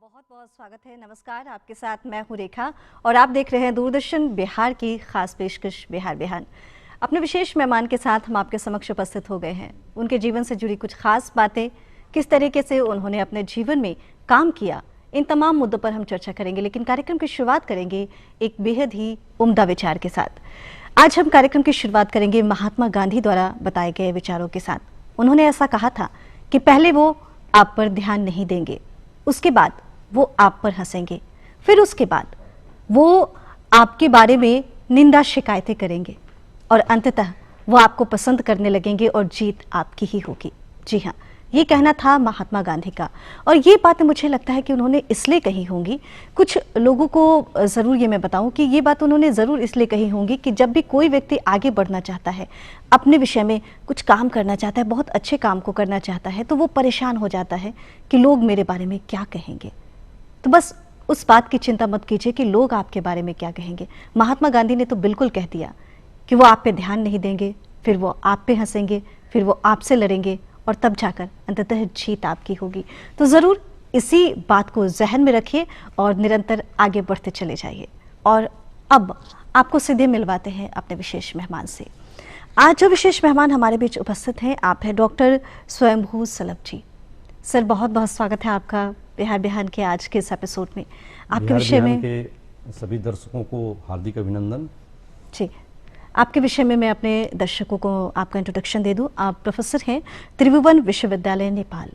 बहुत बहुत स्वागत है। नमस्कार, आपके साथ मैं हूं रेखा और आप देख रहे हैं दूरदर्शन बिहार की खास पेशकश बिहार बिहान। अपने विशेष मेहमान के साथ हम आपके समक्ष उपस्थित हो गए हैं। उनके जीवन से जुड़ी कुछ खास बातें, किस तरीके से उन्होंने अपने जीवन में काम किया, इन तमाम मुद्दों पर हम चर्चा करेंगे। लेकिन कार्यक्रम की शुरुआत करेंगे एक बेहद ही उम्दा विचार के साथ। आज हम कार्यक्रम की शुरुआत करेंगे महात्मा गांधी द्वारा बताए गए विचारों के साथ। उन्होंने ऐसा कहा था कि पहले वो आप पर ध्यान नहीं देंगे, उसके बाद वो आप पर हंसेंगे, फिर उसके बाद वो आपके बारे में निंदा शिकायतें करेंगे और अंततः वो आपको पसंद करने लगेंगे और जीत आपकी ही होगी। जी हाँ, ये कहना था महात्मा गांधी का। और ये बातें मुझे लगता है कि उन्होंने इसलिए कही होंगी, कुछ लोगों को ज़रूर ये मैं बताऊं कि ये बात उन्होंने ज़रूर इसलिए कही होंगी कि जब भी कोई व्यक्ति आगे बढ़ना चाहता है, अपने विषय में कुछ काम करना चाहता है, बहुत अच्छे काम को करना चाहता है, तो वो परेशान हो जाता है कि लोग मेरे बारे में क्या कहेंगे। तो बस उस बात की चिंता मत कीजिए कि लोग आपके बारे में क्या कहेंगे। महात्मा गांधी ने तो बिल्कुल कह दिया कि वो आप पे ध्यान नहीं देंगे, फिर वो आप पे हंसेंगे, फिर वो आपसे लड़ेंगे और तब जाकर अंततः जीत आपकी होगी। तो ज़रूर इसी बात को जहन में रखिए और निरंतर आगे बढ़ते चले जाइए। और अब आपको सीधे मिलवाते हैं अपने विशेष मेहमान से। आज जो विशेष मेहमान हमारे बीच उपस्थित हैं, आप हैं डॉक्टर स्वयंभू सलभ जी। सर, बहुत बहुत स्वागत है आपका बिहार बिहान के आज के इस एपिसोड में। आपके विषय में के सभी दर्शकों को हार्दिक अभिनंदन। जी, आपके विषय में मैं अपने दर्शकों को आपका इंट्रोडक्शन दे दूं। आप प्रोफेसर हैं त्रिभुवन विश्वविद्यालय नेपाल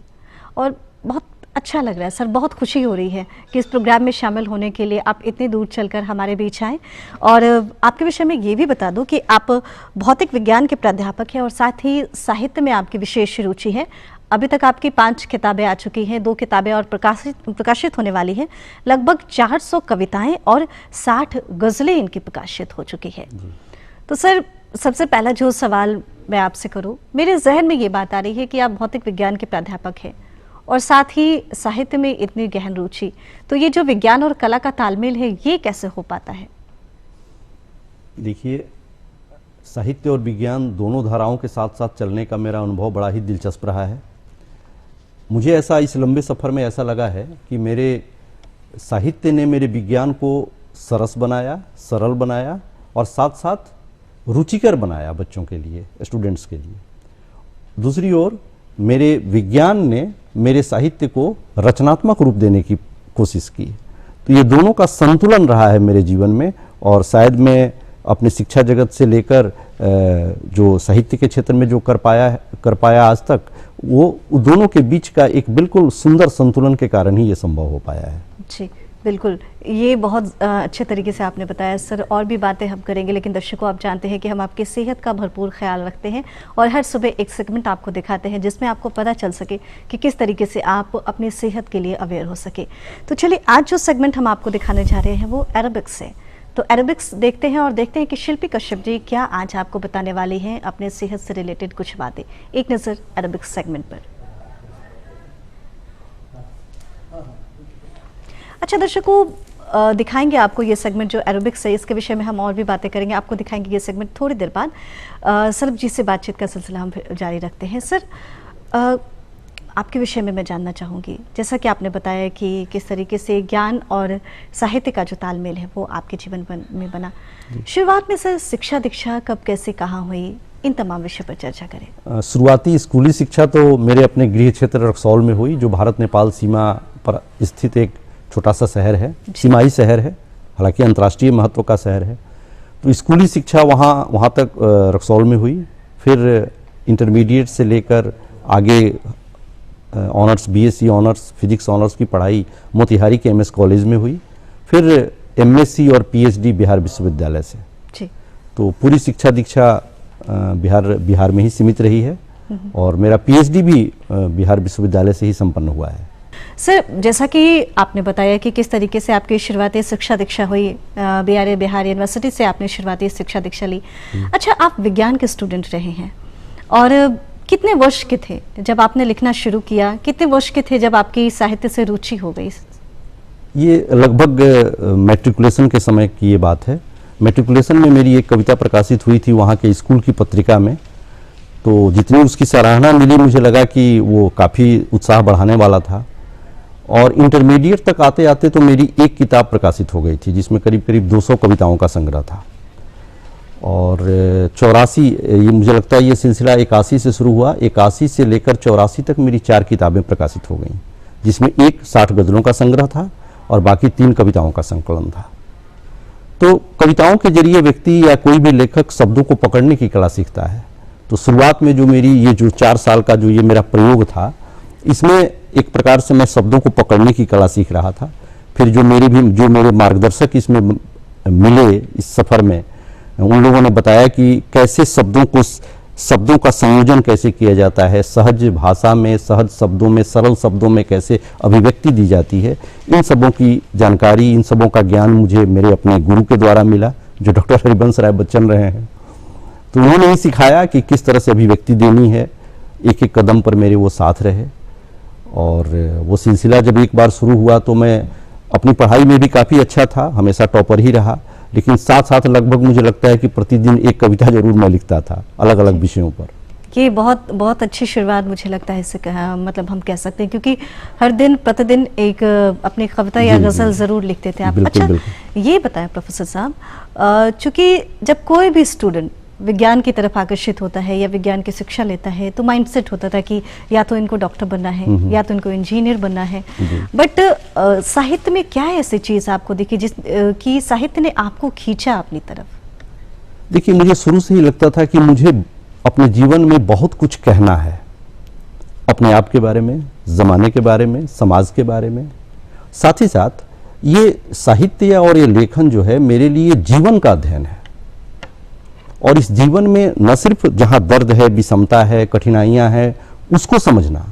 और बहुत अच्छा लग रहा है सर, बहुत खुशी हो रही है कि इस प्रोग्राम में शामिल होने के लिए आप इतनी दूर चलकर हमारे बीच आए। और आपके विषय में ये भी बता दूं कि आप भौतिक विज्ञान के प्राध्यापक हैं और साथ ही साहित्य में आपकी विशेष रुचि है। अभी तक आपकी 5 किताबें आ चुकी हैं, 2 किताबें और प्रकाशित होने वाली हैं। लगभग 400 कविताएं और 60 गज़लें इनकी प्रकाशित हो चुकी है। तो सर, सबसे पहला जो सवाल मैं आपसे करूं, मेरे जहन में ये बात आ रही है कि आप भौतिक विज्ञान के प्राध्यापक हैं और साथ ही साहित्य में इतनी गहन रुचि, तो ये जो विज्ञान और कला का तालमेल है, ये कैसे हो पाता है? देखिए, साहित्य और विज्ञान दोनों धाराओं के साथ साथ चलने का मेरा अनुभव बड़ा ही दिलचस्प रहा है। मुझे ऐसा इस लंबे सफ़र में ऐसा लगा है कि मेरे साहित्य ने मेरे विज्ञान को सरस बनाया, सरल बनाया और साथ साथ रुचिकर बनाया बच्चों के लिए, स्टूडेंट्स के लिए। दूसरी ओर मेरे विज्ञान ने मेरे साहित्य को रचनात्मक रूप देने की कोशिश की। तो ये दोनों का संतुलन रहा है मेरे जीवन में। और शायद मैं अपने शिक्षा जगत से लेकर जो साहित्य के क्षेत्र में जो कर पाया आज तक, वो दोनों के बीच का एक बिल्कुल सुंदर संतुलन के कारण ही ये संभव हो पाया है। जी बिल्कुल, ये बहुत अच्छे तरीके से आपने बताया सर। और भी बातें हम करेंगे, लेकिन दर्शकों, आप जानते हैं कि हम आपकी सेहत का भरपूर ख्याल रखते हैं और हर सुबह एक सेगमेंट आपको दिखाते हैं जिसमें आपको पता चल सके कि किस तरीके से आप अपनी सेहत के लिए अवेयर हो सके। तो चलिए, आज जो सेगमेंट हम आपको दिखाने जा रहे हैं वो एरोबिक्स है। तो एरोबिक्स देखते हैं और देखते हैं कि शिल्पी कश्यप जी क्या आज आपको बताने वाली हैं अपने सेहत से रिलेटेड कुछ बातें। एक नज़र एरोबिक्स सेगमेंट पर। अच्छा दर्शकों, दिखाएंगे आपको ये सेगमेंट जो एरोबिक्स है, इसके विषय में हम और भी बातें करेंगे। आपको दिखाएंगे ये सेगमेंट थोड़ी देर बाद। सलभ जी से बातचीत का सिलसिला हम जारी रखते हैं। सर, आपके विषय में मैं जानना चाहूँगी, जैसा कि आपने बताया कि किस तरीके से ज्ञान और साहित्य का जो तालमेल है वो आपके जीवन में बना। शुरुआत में सर शिक्षा दीक्षा कब, कैसे, कहाँ हुई, इन तमाम विषय पर चर्चा करें। शुरुआती स्कूली शिक्षा तो मेरे अपने गृह क्षेत्र रक्सौल में हुई, जो भारत नेपाल सीमा पर स्थित एक छोटा सा शहर है, सीमाई शहर है, हालांकि अंतर्राष्ट्रीय महत्व का शहर है। तो स्कूली शिक्षा वहाँ तक रक्सौल में हुई। फिर इंटरमीडिएट से लेकर आगे honours, BSc honours, physics honours की पढ़ाई मोतिहारी के एमएस कॉलेज में हुई। फिर एमएससी और पीएचडी बिहार विश्वविद्यालय से। जी। तो पूरी शिक्षा दीक्षा बिहार में ही सीमित रही है और मेरा पीएचडी भी बिहार विश्वविद्यालय से ही संपन्न हुआ है। सर, जैसा कि आपने बताया कि किस तरीके से आपकी शुरुआती शिक्षा दीक्षा हुई, बिहार यूनिवर्सिटी से आपने शुरुआती शिक्षा दीक्षा ली। अच्छा, आप विज्ञान के स्टूडेंट रहे हैं और कितने वर्ष के थे जब आपने लिखना शुरू किया? कितने वर्ष के थे जब आपकी साहित्य से रुचि हो गई? ये लगभग मैट्रिकुलेशन के समय की ये बात है। मैट्रिकुलेशन में मेरी एक कविता प्रकाशित हुई थी वहाँ के स्कूल की पत्रिका में। तो जितनी उसकी सराहना मिली, मुझे लगा कि वो काफ़ी उत्साह बढ़ाने वाला था और इंटरमीडिएट तक आते आते तो मेरी एक किताब प्रकाशित हो गई थी जिसमें करीब करीब 200 कविताओं का संग्रह था। और 84, ये मुझे लगता है ये सिलसिला 81 से शुरू हुआ, 81 से लेकर 84 तक मेरी 4 किताबें प्रकाशित हो गईं, जिसमें एक 60 गज़लों का संग्रह था और बाकी 3 कविताओं का संकलन था। तो कविताओं के जरिए व्यक्ति या कोई भी लेखक शब्दों को पकड़ने की कला सीखता है। तो शुरुआत में जो मेरी ये जो 4 साल का जो ये मेरा प्रयोग था, इसमें एक प्रकार से मैं शब्दों को पकड़ने की कला सीख रहा था। फिर जो मेरे मार्गदर्शक इसमें मिले इस सफ़र में, उन लोगों ने बताया कि कैसे शब्दों का संयोजन कैसे किया जाता है, सहज भाषा में, सहज शब्दों में, सरल शब्दों में कैसे अभिव्यक्ति दी जाती है। इन सबों की जानकारी, इन सबों का ज्ञान मुझे मेरे अपने गुरु के द्वारा मिला, जो डॉक्टर हरिवंश राय बच्चन रहे हैं। तो उन्होंने ही सिखाया कि किस तरह से अभिव्यक्ति देनी है। एक एक कदम पर मेरे वो साथ रहे। और वो सिलसिला जब एक बार शुरू हुआ तो मैं अपनी पढ़ाई में भी काफ़ी अच्छा था, हमेशा टॉपर ही रहा, लेकिन साथ साथ लगभग मुझे लगता है कि प्रतिदिन एक कविता जरूर मैं लिखता था अलग अलग विषयों पर। ये बहुत बहुत अच्छी शुरुआत मुझे लगता है इससे मतलब हम कह सकते हैं, क्योंकि हर दिन प्रतिदिन एक अपनी कविता या गज़ल ज़रूर लिखते थे आप। बिल्कुल, अच्छा, बिल्कुल। ये बताएं प्रोफेसर साहब, चूँकि जब कोई भी स्टूडेंट विज्ञान की तरफ आकर्षित होता है या विज्ञान की शिक्षा लेता है तो माइंडसेट होता था कि या तो इनको डॉक्टर बनना है या तो इनको इंजीनियर बनना है। बट साहित्य में क्या ऐसी चीज़ आपको दिखी कि साहित्य ने आपको खींचा अपनी तरफ? देखिए, मुझे शुरू से ही लगता था कि मुझे अपने जीवन में बहुत कुछ कहना है, अपने आप के बारे में, ज़माने के बारे में, समाज के बारे में। साथ ही साथ ये साहित्य और ये लेखन जो है मेरे लिए जीवन का अध्ययन है। और इस जीवन में न सिर्फ जहाँ दर्द है, विषमता है, कठिनाइयाँ हैं, उसको समझना,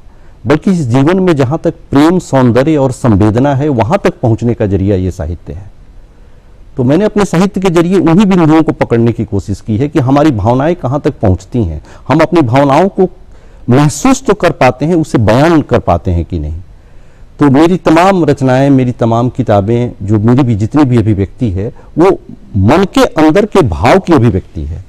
बल्कि इस जीवन में जहाँ तक प्रेम, सौंदर्य और संवेदना है, वहाँ तक पहुँचने का जरिया ये साहित्य है। तो मैंने अपने साहित्य के जरिए उन्हीं बिंदुओं को पकड़ने की कोशिश की है कि हमारी भावनाएं कहाँ तक पहुँचती हैं, हम अपनी भावनाओं को महसूस तो कर पाते हैं, उसे बयान कर पाते हैं कि नहीं। तो मेरी तमाम रचनाएं, मेरी तमाम किताबें, जो मेरी भी जितनी भी अभिव्यक्ति है, वो मन के अंदर के भाव की अभिव्यक्ति है।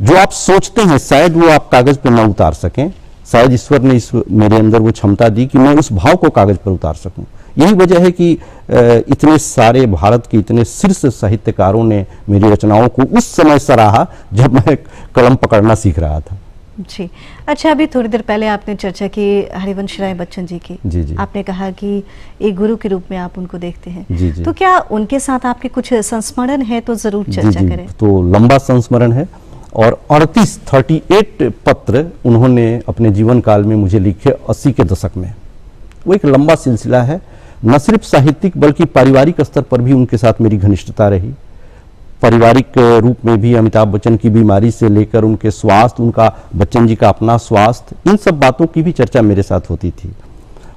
जो आप सोचते हैं शायद वो आप कागज पर न उतार सकें, शायद ईश्वर ने मेरे अंदर वो क्षमता दी कि मैं उस भाव को कागज पर उतार सकूं। यही वजह है कि इतने सारे भारत के इतने शीर्ष साहित्यकारों ने मेरी रचनाओं को उस समय सराहा जब मैं कलम पकड़ना सीख रहा था। जी, अच्छा, अभी थोड़ी देर पहले आपने चर्चा की हरिवंश राय बच्चन जी की। जी जी। आपने कहा कि एक गुरु के रूप में आप उनको देखते हैं। जी जी। तो क्या उनके साथ आपके कुछ संस्मरण है तो जरूर चर्चा करें। तो लंबा संस्मरण है और 38 पत्र उन्होंने अपने जीवन काल में मुझे लिखे 80 के दशक में। वो एक लंबा सिलसिला है, न सिर्फ साहित्यिक बल्कि पारिवारिक स्तर पर भी उनके साथ मेरी घनिष्ठता रही। पारिवारिक रूप में भी अमिताभ बच्चन की बीमारी से लेकर उनके स्वास्थ्य, उनका बच्चन जी का अपना स्वास्थ्य, इन सब बातों की भी चर्चा मेरे साथ होती थी।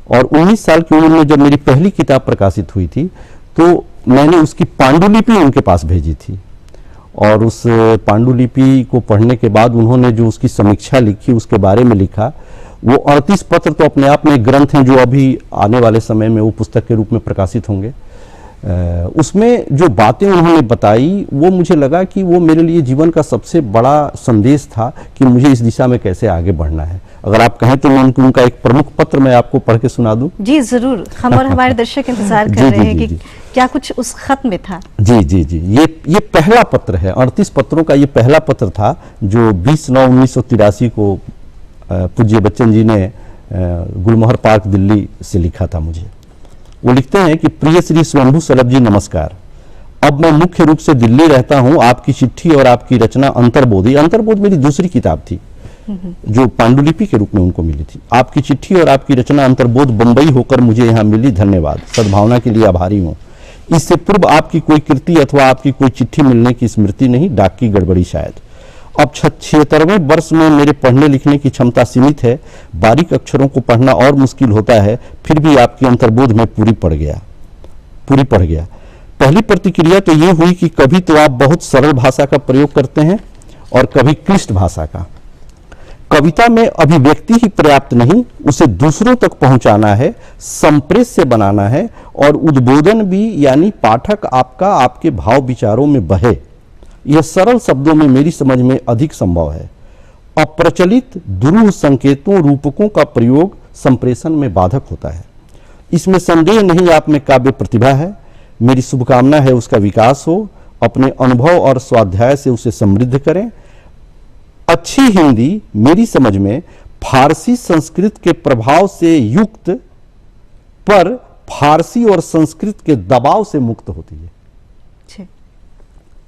और 19 साल की उम्र में जब मेरी पहली किताब प्रकाशित हुई थी तो मैंने उसकी पांडुलिपि उनके पास भेजी थी। और उस पांडुलिपि को पढ़ने के बाद उन्होंने जो उसकी समीक्षा लिखी, उसके बारे में लिखा, वो 38 पत्र तो अपने आप में एक ग्रंथ हैं जो अभी आने वाले समय में वो पुस्तक के रूप में प्रकाशित होंगे। उसमें जो बातें उन्होंने बताई वो मुझे लगा कि वो मेरे लिए जीवन का सबसे बड़ा संदेश था कि मुझे इस दिशा में कैसे आगे बढ़ना है। अगर आप कहें तो मैं उनका एक प्रमुख पत्र मैं आपको पढ़ के सुना दूं। जी जरूर, हम और हमारे दर्शक इंतजार कर रहे हैं कि क्या कुछ उस खत में था। जी जी जी, ये पहला पत्र है, 38 पत्रों का ये पहला पत्र था जो 20/9/1983 को पूज्य बच्चन जी ने गुलमोहर पार्क दिल्ली से लिखा था मुझे। वो लिखते हैं कि प्रिय श्री स्वयंभू सलभ जी नमस्कार, अब मैं मुख्य रूप से दिल्ली रहता हूँ। आपकी चिट्ठी और आपकी रचना अंतर्बोध, ये अंतर्बोध मेरी दूसरी किताब थी जो पांडुलिपि के रूप में उनको मिली थी। आपकी चिट्ठी और आपकी रचना अंतर्बोध बंबई होकर मुझे यहाँ मिली, धन्यवाद, सद्भावना के लिए आभारी हूँ। इससे पूर्व आपकी कोई कृति अथवा आपकी कोई चिट्ठी मिलने की स्मृति नहीं, डाक की गड़बड़ी शायद। अब 76वें वर्ष में मेरे पढ़ने लिखने की क्षमता सीमित है, बारीक अक्षरों को पढ़ना और मुश्किल होता है, फिर भी आपकी अंतर्बोध में पूरी पड़ गया। पहली प्रतिक्रिया तो ये हुई कि कभी तो आप बहुत सरल भाषा का प्रयोग करते हैं और कभी क्लिष्ट भाषा का। कविता में अभिव्यक्ति ही पर्याप्त नहीं, उसे दूसरों तक पहुंचाना है, संप्रेष्य बनाना है और उद्बोधन भी, यानी पाठक आपका आपके भाव विचारों में बहे। यह सरल शब्दों में मेरी समझ में अधिक संभव है। अप्रचलित दुरूह संकेतों, रूपकों का प्रयोग संप्रेषण में बाधक होता है। इसमें संदेह नहीं आप में काव्य प्रतिभा है। मेरी शुभकामना है उसका विकास हो, अपने अनुभव और स्वाध्याय से उसे समृद्ध करें। अच्छी हिंदी मेरी समझ में फारसी संस्कृत के प्रभाव से युक्त पर फारसी और संस्कृत के दबाव से मुक्त होती है।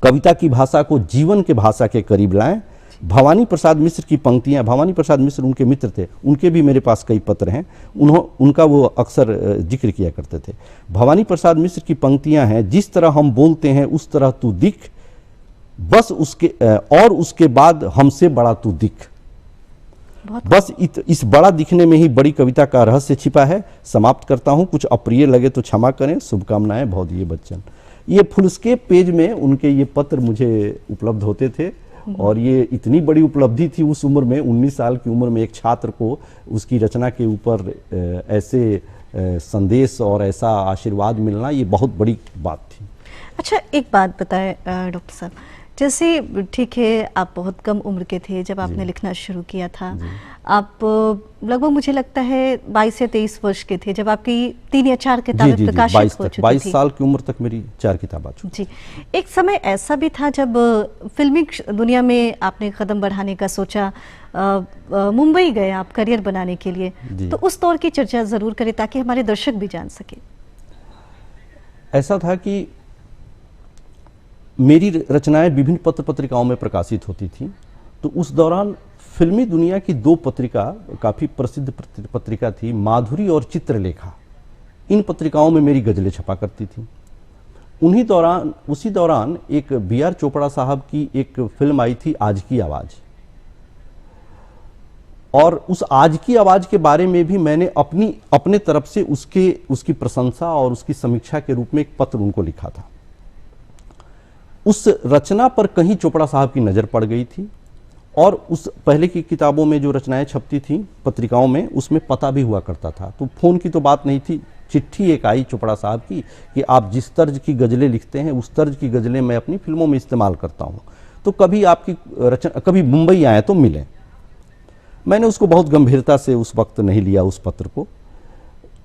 कविता की भाषा को जीवन के भाषा के करीब लाएं। भवानी प्रसाद मिश्र की पंक्तियां, भवानी प्रसाद मिश्र उनके मित्र थे, उनके भी मेरे पास कई पत्र हैं, उनका वो अक्सर जिक्र किया करते थे। भवानी प्रसाद मिश्र की पंक्तियां हैं, जिस तरह हम बोलते हैं उस तरह तू दिख, बस उसके बाद हमसे बड़ा तू दिख। बस इस बड़ा दिखने में ही बड़ी कविता का रहस्य छिपा है। समाप्त करता हूं, कुछ अप्रिय लगे तो क्षमा करें। शुभकामनाएं, भौदीय बच्चन। ये फुलस्केप पेज में उनके ये पत्र मुझे उपलब्ध होते थे और ये इतनी बड़ी उपलब्धि थी उस उम्र में, 19 साल की उम्र में एक छात्र को उसकी रचना के ऊपर ऐसे संदेश और ऐसा आशीर्वाद मिलना, ये बहुत बड़ी बात थी। अच्छा, एक बात बताएं डॉक्टर साहब, जैसे ठीक है आप बहुत कम उम्र के थे जब आपने लिखना शुरू किया था। आप लगभग मुझे लगता है 22 या 23 वर्ष के थे जब आपकी 3 या 4 किताबें प्रकाशित हो चुकी थी। 22 साल की उम्र तक मेरी 4 किताबें आ चुकी। जी, एक समय ऐसा भी था जब फिल्मी दुनिया में आपने कदम बढ़ाने का सोचा, मुंबई गए आप करियर बनाने के लिए, तो उस दौर की चर्चा जरूर करें ताकि हमारे दर्शक भी जान सके। ऐसा था कि मेरी रचनाएं विभिन्न पत्र पत्रिकाओं में प्रकाशित होती थी, तो उस दौरान फिल्मी दुनिया की 2 पत्रिका, काफ़ी प्रसिद्ध पत्रिका थी, माधुरी और चित्रलेखा, इन पत्रिकाओं में मेरी गज़लें छपा करती थी। उसी दौरान एक B.R. चोपड़ा साहब की एक फिल्म आई थी, आज की आवाज़, और उस आज की आवाज़ के बारे में भी मैंने अपने तरफ से उसकी प्रशंसा और उसकी समीक्षा के रूप में एक पत्र उनको लिखा था। उस रचना पर कहीं चोपड़ा साहब की नज़र पड़ गई थी और उस पहले की किताबों में जो रचनाएं छपती थी पत्रिकाओं में, उसमें पता भी हुआ करता था। तो फ़ोन की तो बात नहीं थी, चिट्ठी एक आई चोपड़ा साहब की कि आप जिस तर्ज की गज़लें लिखते हैं उस तर्ज की गज़लें मैं अपनी फिल्मों में इस्तेमाल करता हूँ, तो कभी आपकी रचना, कभी मुंबई आए तो मिलें। मैंने उसको बहुत गंभीरता से उस वक्त नहीं लिया उस पत्र को।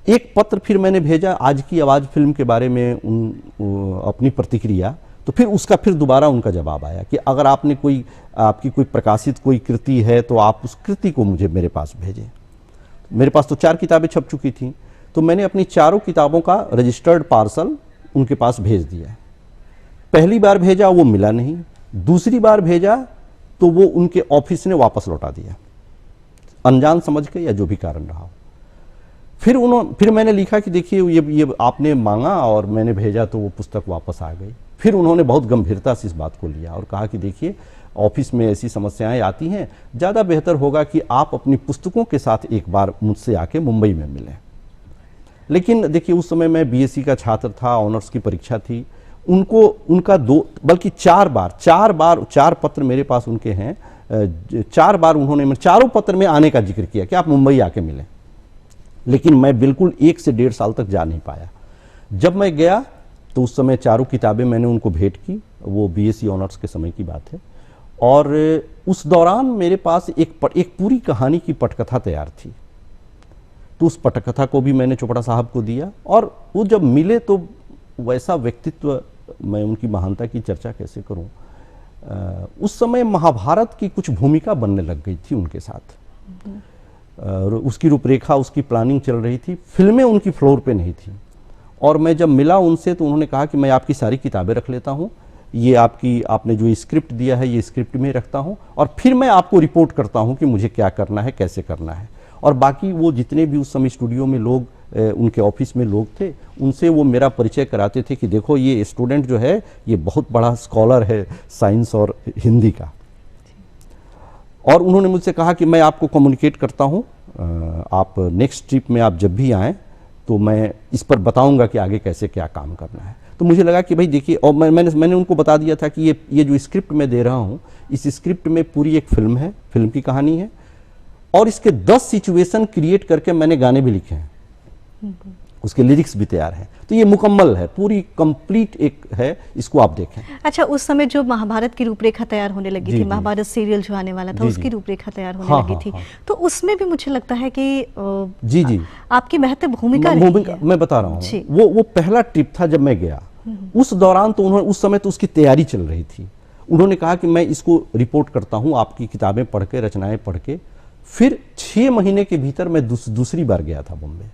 एक पत्र फिर मैंने भेजा आज की आवाज़ फिल्म के बारे में अपनी प्रतिक्रिया, तो फिर दोबारा उनका जवाब आया कि अगर आपकी कोई प्रकाशित कोई कृति है तो आप उस कृति को मेरे पास भेजें। मेरे पास तो 4 किताबें छप चुकी थी, तो मैंने अपनी 4 किताबों का रजिस्टर्ड पार्सल उनके पास भेज दिया। पहली बार भेजा वो मिला नहीं, दूसरी बार भेजा तो वो उनके ऑफिस ने वापस लौटा दिया, अनजान समझ के या जो भी कारण रहा। फिर मैंने लिखा कि देखिए ये आपने मांगा और मैंने भेजा तो वो पुस्तक वापस आ गई। फिर उन्होंने बहुत गंभीरता से इस बात को लिया और कहा कि देखिए ऑफिस में ऐसी समस्याएं आती हैं, ज़्यादा बेहतर होगा कि आप अपनी पुस्तकों के साथ एक बार मुझसे आके मुंबई में मिलें। लेकिन देखिए उस समय मैं बीएससी का छात्र था, ऑनर्स की परीक्षा थी। उनका 2 बल्कि 4 पत्र मेरे पास उनके हैं। 4 बार उन्होंने चारों पत्र में आने का जिक्र किया कि आप मुंबई आके मिलें, लेकिन मैं बिल्कुल 1 से 1.5 साल तक जा नहीं पाया। जब मैं गया तो उस समय 4 किताबें मैंने उनको भेंट की, वो बीएससी ऑनर्स के समय की बात है, और उस दौरान मेरे पास एक पूरी कहानी की पटकथा तैयार थी। तो उस पटकथा को भी मैंने चोपड़ा साहब को दिया, और वो जब मिले तो वैसा व्यक्तित्व, मैं उनकी महानता की चर्चा कैसे करूं। उस समय महाभारत की कुछ भूमिका बनने लग गई थी उनके साथ, उसकी रूपरेखा, उसकी प्लानिंग चल रही थी। फिल्में उनकी फ्लोर पे नहीं थी, और मैं जब मिला उनसे तो उन्होंने कहा कि मैं आपकी सारी किताबें रख लेता हूँ, ये आपने जो स्क्रिप्ट दिया है ये स्क्रिप्ट में रखता हूँ, और फिर मैं आपको रिपोर्ट करता हूँ कि मुझे क्या करना है, कैसे करना है। और बाकी वो जितने भी उस समय स्टूडियो में लोग, उनके ऑफिस में लोग थे, उनसे वो मेरा परिचय कराते थे कि देखो ये स्टूडेंट जो है ये बहुत बड़ा स्कॉलर है साइंस और हिंदी का। और उन्होंने मुझसे कहा कि मैं आपको कम्युनिकेट करता हूँ, आप नेक्स्ट ट्रिप में आप जब भी आएँ तो मैं इस पर बताऊंगा कि आगे कैसे क्या काम करना है। तो मुझे लगा कि भाई देखिए, और मैंने उनको बता दिया था कि ये जो स्क्रिप्ट मैं दे रहा हूँ, इस स्क्रिप्ट में पूरी एक फिल्म है, फिल्म की कहानी है, और इसके 10 सिचुएशन क्रिएट करके मैंने गाने भी लिखे हैं। उसके लिरिक्स भी तैयार हैं। तो ये मुकम्मल है, पूरी कंप्लीट एक है, इसको आप देखें। अच्छा, उस समय जो महाभारत की रूपरेखा तैयार होने लगी जी, थी, जी। महाभारत सीरियल जो आने वाला था, जी, उसकी जी। रूपरेखा तैयार होने हाँ, लगी हाँ, थी, हाँ। तो उसमें भी मुझे लगता है कि जी, जी। आपकी महत्व भूमिका रही है। मैं बता रहा जी। हूँ, वो पहला ट्रिप था जब मैं गया। उस दौरान तो उन्होंने, उस समय तो उसकी तैयारी चल रही थी। उन्होंने कहा कि मैं इसको रिपोर्ट करता हूँ, आपकी किताबें पढ़ के, रचनाएं पढ़ के। फिर 6 महीने के भीतर मैं दूसरी बार गया था बॉम्बे।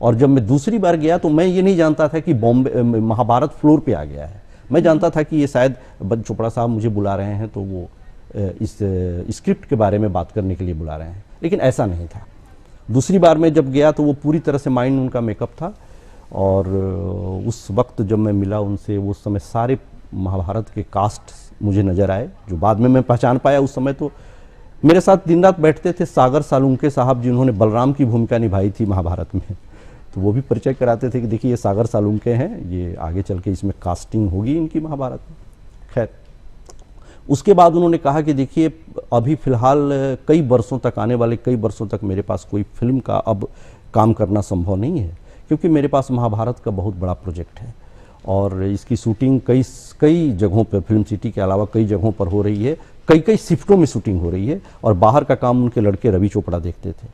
और जब मैं दूसरी बार गया तो मैं ये नहीं जानता था कि बॉम्बे महाभारत फ्लोर पे आ गया है। मैं जानता था कि ये शायद बंद चोपड़ा साहब मुझे बुला रहे हैं, तो वो इस स्क्रिप्ट के बारे में बात करने के लिए बुला रहे हैं, लेकिन ऐसा नहीं था। दूसरी बार मैं जब गया तो वो पूरी तरह से माइंड उनका मेकअप था। और उस वक्त जब मैं मिला उनसे, वो उस समय सारे महाभारत के कास्ट मुझे नज़र आए, जो बाद में मैं पहचान पाया। उस समय तो मेरे साथ दिन रात बैठते थे सागर सालुंके साहब, जिन्होंने बलराम की भूमिका निभाई थी महाभारत में, तो वो भी परिचय कराते थे कि देखिए ये सागर सालुंके हैं, ये आगे चल के इसमें कास्टिंग होगी इनकी महाभारत में। खैर, उसके बाद उन्होंने कहा कि देखिए अभी फ़िलहाल कई वर्षों तक, आने वाले कई वर्षों तक मेरे पास कोई फिल्म का अब काम करना संभव नहीं है, क्योंकि मेरे पास महाभारत का बहुत बड़ा प्रोजेक्ट है और इसकी शूटिंग कई जगहों पर, फिल्म सिटी के अलावा कई जगहों पर हो रही है, कई शिफ्टों में शूटिंग हो रही है। और बाहर का काम उनके लड़के रवि चोपड़ा देखते थे।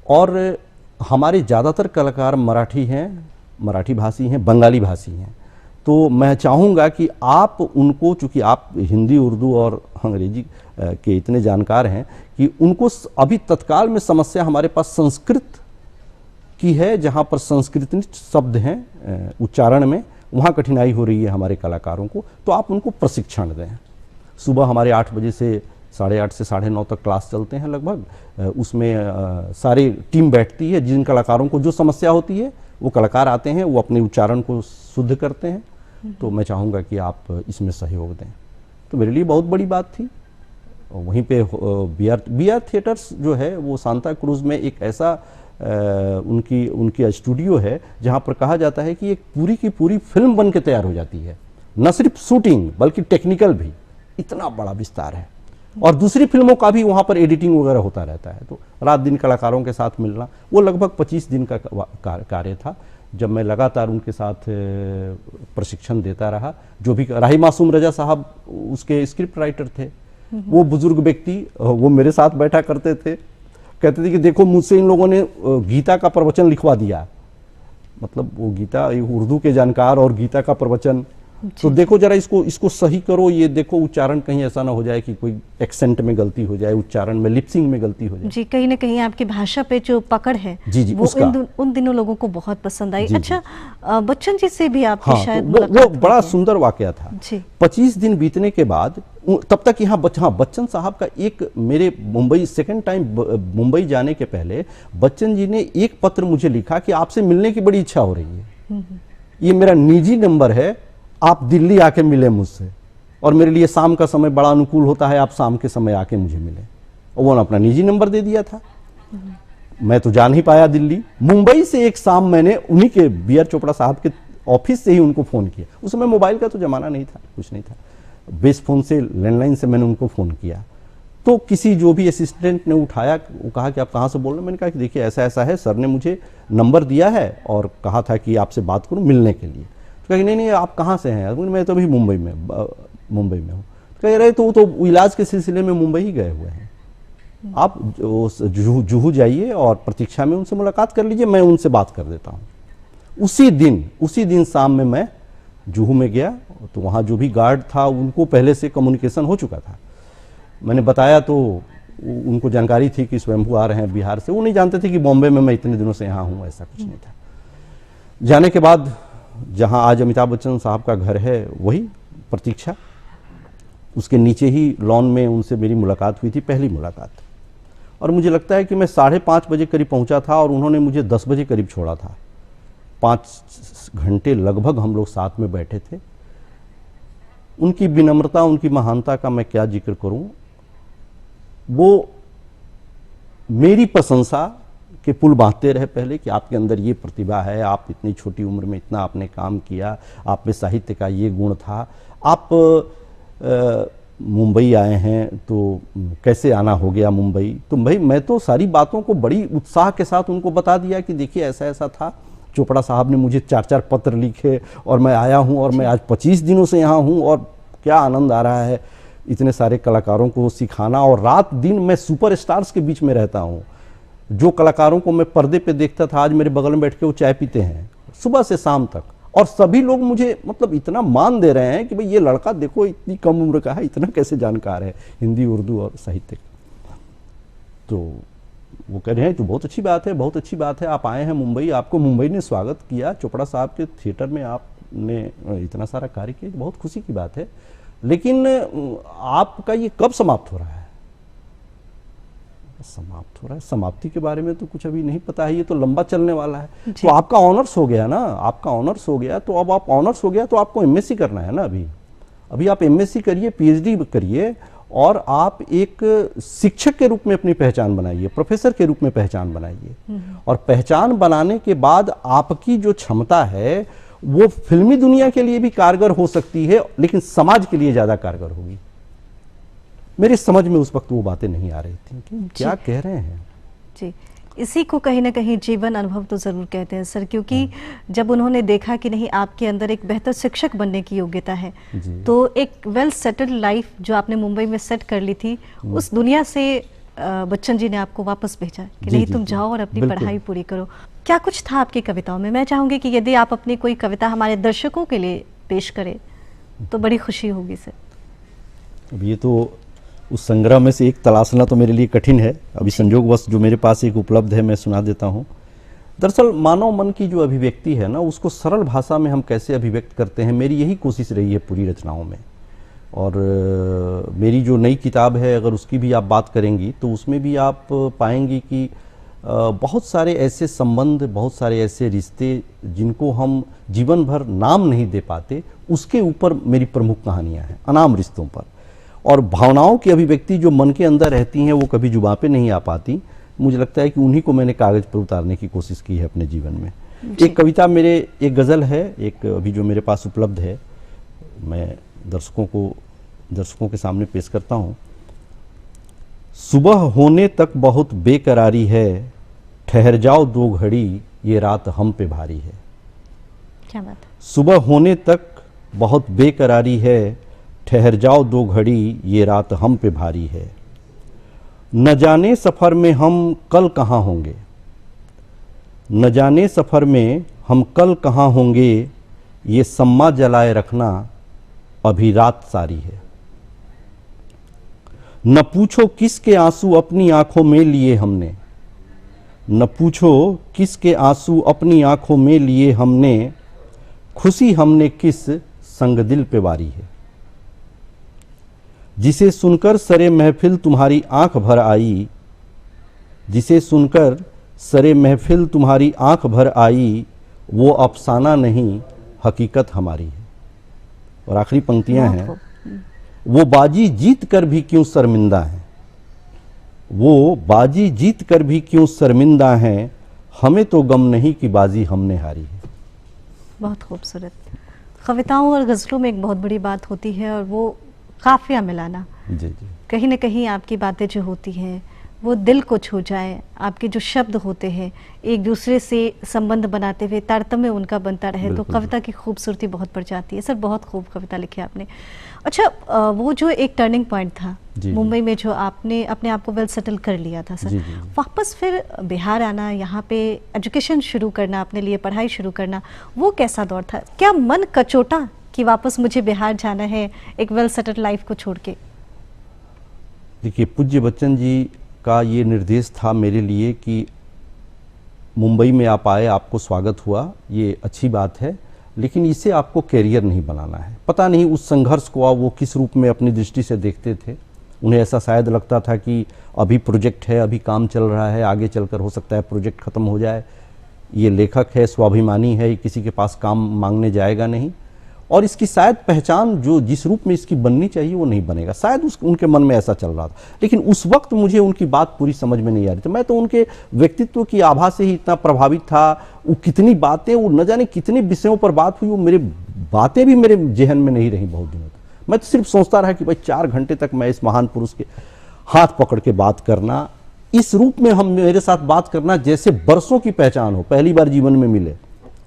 और हमारे ज़्यादातर कलाकार मराठी हैं, मराठी भाषी हैं, बंगाली भाषी हैं। तो मैं चाहूँगा कि आप उनको, चूँकि आप हिंदी, उर्दू और अंग्रेजी के इतने जानकार हैं, कि उनको अभी तत्काल में समस्या हमारे पास संस्कृत की है, जहाँ पर संस्कृत शब्द हैं उच्चारण में, वहाँ कठिनाई हो रही है हमारे कलाकारों को। तो आप उनको प्रशिक्षण दें। सुबह हमारे 8 बजे से 8:30 से 9:30 तक क्लास चलते हैं लगभग। उसमें सारी टीम बैठती है। जिन कलाकारों को जो समस्या होती है वो कलाकार आते हैं, वो अपने उच्चारण को शुद्ध करते हैं। तो मैं चाहूँगा कि आप इसमें सहयोग दें। तो मेरे लिए बहुत बड़ी बात थी। वहीं पे बी आर थिएटर्स जो है वो सांता क्रूज में एक ऐसा उनकी स्टूडियो है जहाँ पर कहा जाता है कि एक पूरी की पूरी फिल्म बन के तैयार हो जाती है, न सिर्फ शूटिंग बल्कि टेक्निकल भी। इतना बड़ा विस्तार है। और दूसरी फिल्मों का भी वहाँ पर एडिटिंग वगैरह होता रहता है। तो रात दिन कलाकारों के साथ मिलना, वो लगभग 25 दिन का कार्य था, जब मैं लगातार उनके साथ प्रशिक्षण देता रहा। जो भी राही मासूम रजा साहब उसके स्क्रिप्ट राइटर थे, वो बुजुर्ग व्यक्ति, वो मेरे साथ बैठा करते थे। कहते थे कि देखो मुझसे इन लोगों ने गीता का प्रवचन लिखवा दिया। मतलब वो गीता, उर्दू के जानकार और गीता का प्रवचन, तो देखो जरा इसको सही करो, ये देखो उच्चारण कहीं ऐसा ना हो जाए कि कोई एक्सेंट में गलती हो जाए, उच्चारण में, लिपसिंग में गलती हो जाए। जी, कहीं ना कहीं आपकी भाषा पे जो पकड़ है, जी, वो उन दिनों लोगों को बहुत पसंद आई। जी, अच्छा, बच्चन जी से भी आपकी हाँ, शायद तो वो बड़ा सुंदर वाकया था। 25 दिन बीतने के बाद, तब तक यहाँ बच्चन साहब का एक, मेरे मुंबई सेकंड टाइम मुंबई जाने के पहले बच्चन जी ने एक पत्र मुझे लिखा कि आपसे मिलने की बड़ी इच्छा हो रही है, ये मेरा निजी नंबर है, आप दिल्ली आके मिले मुझसे, और मेरे लिए शाम का समय बड़ा अनुकूल होता है, आप शाम के समय आके मुझे मिले। और वो अपना निजी नंबर दे दिया था। मैं तो जा नहीं पाया दिल्ली। मुंबई से एक शाम मैंने उन्हीं के बी आर चोपड़ा साहब के ऑफिस से ही उनको फ़ोन किया। उस समय मोबाइल का तो ज़माना नहीं था, कुछ नहीं था। बेस फ़ोन से, लैंडलाइन से मैंने उनको फ़ोन किया। तो किसी जो भी असिस्टेंट ने उठाया, वो कहा कि आप कहाँ से बोल रहे हैं। मैंने कहा कि देखिए ऐसा ऐसा है, सर ने मुझे नंबर दिया है और कहा था कि आपसे बात करूँ मिलने के लिए। तो कहा नहीं आप कहाँ से हैं? मैं तो अभी मुंबई में हूँ। कह रहे तो इलाज के सिलसिले में मुंबई ही गए हुए हैं, आप जुहू जाइए और प्रतीक्षा में उनसे मुलाकात कर लीजिए, मैं उनसे बात कर देता हूँ। उसी दिन शाम में मैं जुहू में गया। तो वहाँ जो भी गार्ड था उनको पहले से कम्युनिकेशन हो चुका था। मैंने बताया तो उनको जानकारी थी कि स्वयंभू आ रहे हैं बिहार से। वो नहीं जानते थे कि बॉम्बे में मैं इतने दिनों से यहाँ हूँ, ऐसा कुछ नहीं था। जाने के बाद जहाँ आज अमिताभ बच्चन साहब का घर है, वही प्रतीक्षा, उसके नीचे ही लॉन में उनसे मेरी मुलाकात हुई थी, पहली मुलाकात। और मुझे लगता है कि मैं 5:30 बजे करीब पहुंचा था और उन्होंने मुझे 10 बजे करीब छोड़ा था। 5 घंटे लगभग हम लोग साथ में बैठे थे। उनकी विनम्रता, उनकी महानता का मैं क्या जिक्र करूं। वो मेरी प्रशंसा के पुल बांधते रहे पहले कि आपके अंदर ये प्रतिभा है, आप इतनी छोटी उम्र में इतना आपने काम किया, आप में साहित्य का ये गुण था, आप मुंबई आए हैं तो कैसे आना हो गया मुंबई। तो भाई मैं तो सारी बातों को बड़ी उत्साह के साथ उनको बता दिया कि देखिए ऐसा ऐसा था, चोपड़ा साहब ने मुझे 4-4 पत्र लिखे और मैं आया हूँ और मैं आज 25 दिनों से यहाँ हूँ और क्या आनंद आ रहा है इतने सारे कलाकारों को सिखाना। और रात दिन मैं सुपर स्टार्स के बीच में रहता हूँ। जो कलाकारों को मैं पर्दे पे देखता था आज मेरे बगल में बैठ के वो चाय पीते हैं सुबह से शाम तक, और सभी लोग मुझे मतलब इतना मान दे रहे हैं कि भाई ये लड़का देखो इतनी कम उम्र का है, इतना कैसे जानकार है हिंदी, उर्दू और साहित्य। तो वो कह रहे हैं तो बहुत अच्छी बात है, बहुत अच्छी बात है, आप आए हैं मुंबई, आपको मुंबई ने स्वागत किया, चोपड़ा साहब के थिएटर में आपने इतना सारा कार्य किया, बहुत खुशी की बात है। लेकिन आपका ये कब समाप्त हो रहा है? समाप्त हो रहा है, समाप्ति के बारे में तो कुछ अभी नहीं पता है, ये तो लंबा चलने वाला है। तो आपका ऑनर्स हो गया ना, आपका ऑनर्स हो गया, तो अब आप ऑनर्स हो गया तो आपको एमएससी करना है ना। अभी आप एमएससी करिए, पीएचडी करिए और आप एक शिक्षक के रूप में अपनी पहचान बनाइए, प्रोफेसर के रूप में पहचान बनाइए। और पहचान बनाने के बाद आपकी जो क्षमता है वो फिल्मी दुनिया के लिए भी कारगर हो सकती है, लेकिन समाज के लिए ज्यादा कारगर होगी। मेरी समझ में उस वक्त वो बातें नहीं आ रही थी कि क्या कह रहे हैं जी। इसी को कहीं ना कहीं जीवन अनुभव तो जरूर कहते हैं सर, क्योंकि जब उन्होंने देखा कि नहीं आपके अंदर एक बेहतर शिक्षक बनने की योग्यता है, तो एक वेल सेटल्ड लाइफ जो आपने मुंबई में सेट कर ली थी, उस दुनिया से बच्चन जी ने आपको वापस भेजा कि नहीं तुम जाओ और अपनी पढ़ाई पूरी करो। क्या कुछ था आपकी कविताओं में? मैं चाहूंगी कि यदि आप अपनी कोई कविता हमारे दर्शकों के लिए पेश करें तो बड़ी खुशी होगी सर। अब ये तो उस संग्रह में से एक तलाशना तो मेरे लिए कठिन है, अभी संयोगवश जो मेरे पास एक उपलब्ध है मैं सुना देता हूँ। दरअसल मानव मन की जो अभिव्यक्ति है ना, उसको सरल भाषा में हम कैसे अभिव्यक्त करते हैं, मेरी यही कोशिश रही है पूरी रचनाओं में। और मेरी जो नई किताब है अगर उसकी भी आप बात करेंगी तो उसमें भी आप पाएंगी कि बहुत सारे ऐसे संबंध, बहुत सारे ऐसे रिश्ते जिनको हम जीवन भर नाम नहीं दे पाते, उसके ऊपर मेरी प्रमुख कहानियाँ हैं, अनाम रिश्तों पर। और भावनाओं की अभिव्यक्ति जो मन के अंदर रहती हैं वो कभी जुबान पे नहीं आ पाती, मुझे लगता है कि उन्हीं को मैंने कागज पर उतारने की कोशिश की है अपने जीवन में। एक कविता मेरे, एक गज़ल है, एक अभी जो मेरे पास उपलब्ध है, मैं दर्शकों के सामने पेश करता हूँ। सुबह होने तक बहुत बेकरारी है, ठहर जाओ 2 घड़ी ये रात हम पे भारी है। क्या बात है? सुबह होने तक बहुत बेकरारी है, ठहर जाओ 2 घड़ी ये रात हम पे भारी है। न जाने सफ़र में हम कल कहाँ होंगे, न जाने सफ़र में हम कल कहाँ होंगे, ये सम्मा जलाए रखना अभी रात सारी है। न पूछो किसके आंसू अपनी आंखों में लिए हमने, न पूछो किसके आंसू अपनी आंखों में लिए हमने, खुशी हमने किस संग दिल पे वारी है। जिसे सुनकर सरे महफिल तुम्हारी आंख भर आई, जिसे सुनकर सरे महफिल तुम्हारी आंख भर आई, वो अफसाना नहीं हकीकत हमारी है। और आखिरी पंक्तियां हैं, वो बाजी जीत कर भी क्यों शर्मिंदा है, वो बाजी जीत कर भी क्यों शर्मिंदा है, हमें तो गम नहीं कि बाजी हमने हारी है। बहुत खूबसूरत। कविताओं और गज़लों में एक बहुत बड़ी बात होती है और वो काफिया मिलाना। जी। कहीं ना कहीं आपकी बातें जो होती हैं वो दिल को छू जाए, आपके जो शब्द होते हैं एक दूसरे से संबंध बनाते हुए तारतम्य उनका बनता रहे, तो कविता की खूबसूरती बहुत बढ़ जाती है। सर बहुत खूब कविता लिखी आपने। अच्छा, वो जो एक टर्निंग पॉइंट था मुंबई में, जो आपने अपने आप को वेल सेटल कर लिया था सर, वापस फिर बिहार आना, यहाँ पे एजुकेशन शुरू करना, अपने लिए पढ़ाई शुरू करना, वो कैसा दौर था? क्या मन कचोटा कि वापस मुझे बिहार जाना है एक वेल सेटल्ड लाइफ को छोड़ के? देखिए, पूज्य बच्चन जी का ये निर्देश था मेरे लिए कि मुंबई में आप आए, आपको स्वागत हुआ, ये अच्छी बात है, लेकिन इसे आपको कैरियर नहीं बनाना है। पता नहीं उस संघर्ष को वो किस रूप में अपनी दृष्टि से देखते थे। उन्हें ऐसा शायद लगता था कि अभी प्रोजेक्ट है, अभी काम चल रहा है, आगे चलकर हो सकता है प्रोजेक्ट खत्म हो जाए। ये लेखक है, स्वाभिमानी है, किसी के पास काम मांगने जाएगा नहीं, और इसकी शायद पहचान जो जिस रूप में इसकी बननी चाहिए वो नहीं बनेगा, शायद उनके मन में ऐसा चल रहा था। लेकिन उस वक्त मुझे उनकी बात पूरी समझ में नहीं आ रही थी। मैं तो उनके व्यक्तित्व की आभा से ही इतना प्रभावित था। वो कितनी बातें, वो न जाने कितने विषयों पर बात हुई, वो मेरे बातें भी मेरे जेहन में नहीं रही बहुत दिनों तक। मैं तो सिर्फ सोचता रहा कि भाई 4 घंटे तक मैं इस महान पुरुष के हाथ पकड़ के बात करना, इस रूप में हम मेरे साथ बात करना जैसे बरसों की पहचान हो, पहली बार जीवन में मिले,